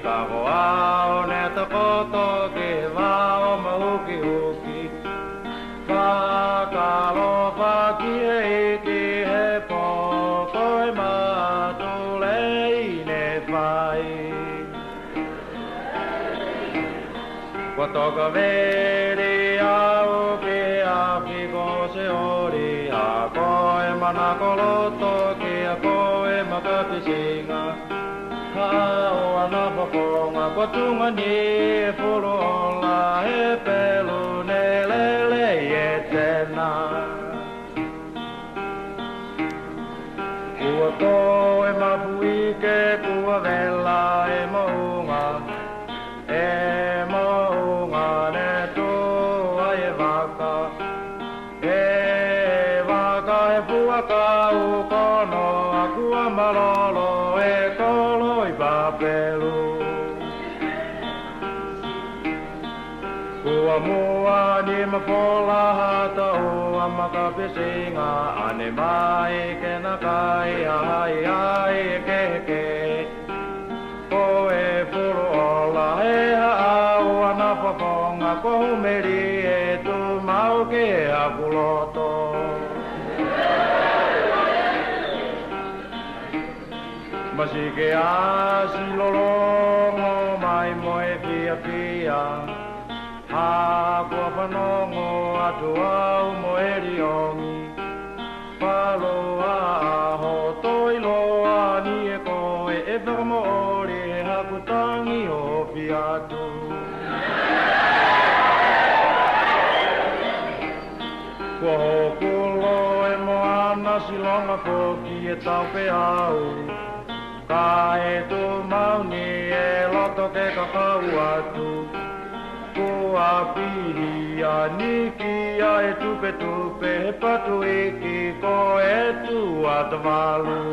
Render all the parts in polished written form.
ka hoa o ne to koto ke wa o mahuki huki ka lo pa ki e ki he po koi ma tu lei ne fai ko to ka veri au ke a ki ko se ori a koe mana koloto ke a koe makapisinga o ana pokonga ko tunga ni fulu ola he pelu ne lele e tena kua to e mapui ke kua vela e maunga ne to ai vaka e puaka u kono a kua malolo e kolo i papelu kua mua ni mapola hata o a makapisinga ane mai ke na kai ai ke ko e furu ola he au ana paponga ko meri e tu mau ke a kuloto Masike asi lolongo mai moe pia pia Ha kua whanongo atu au moe riongi Palo aho toiloa ni e koe e whakamoori he hakutangi o piatu Kua hokulo e moana silonga foki e tau pe au Ka e tu mauni e loto ke kakau atu Kua piri a niki a e tupe he patu iki ko e tu atavalu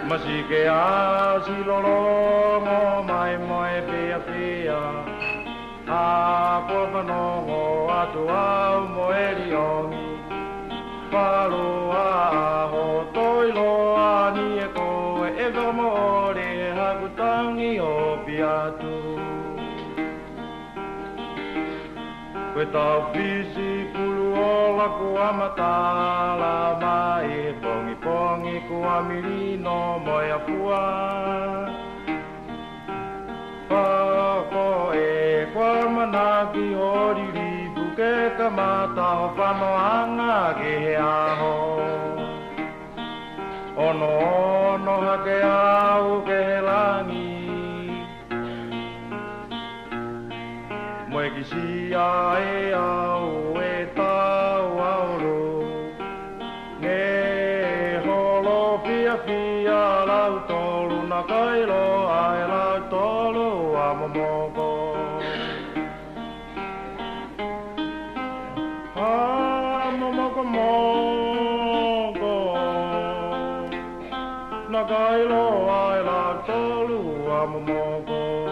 Masike a silolongo mai moe pia pia A kua whanongo atu au moe riongi Palu aho toiloa ni e koe e whamore hakutangi o piatu Koe tau whisi pulu ola kua matala mai Pongi pongi kua milino moi a pua Pako e kua manaki horiri Ke kamata o whanoanga ke he aho Ono hake au ke he langi Moe ki sia e au e tau auro Ne holo fia fia lau tolu na kailo ai lau tolu a momoko Mogo Nakailo ai la tolu a mogo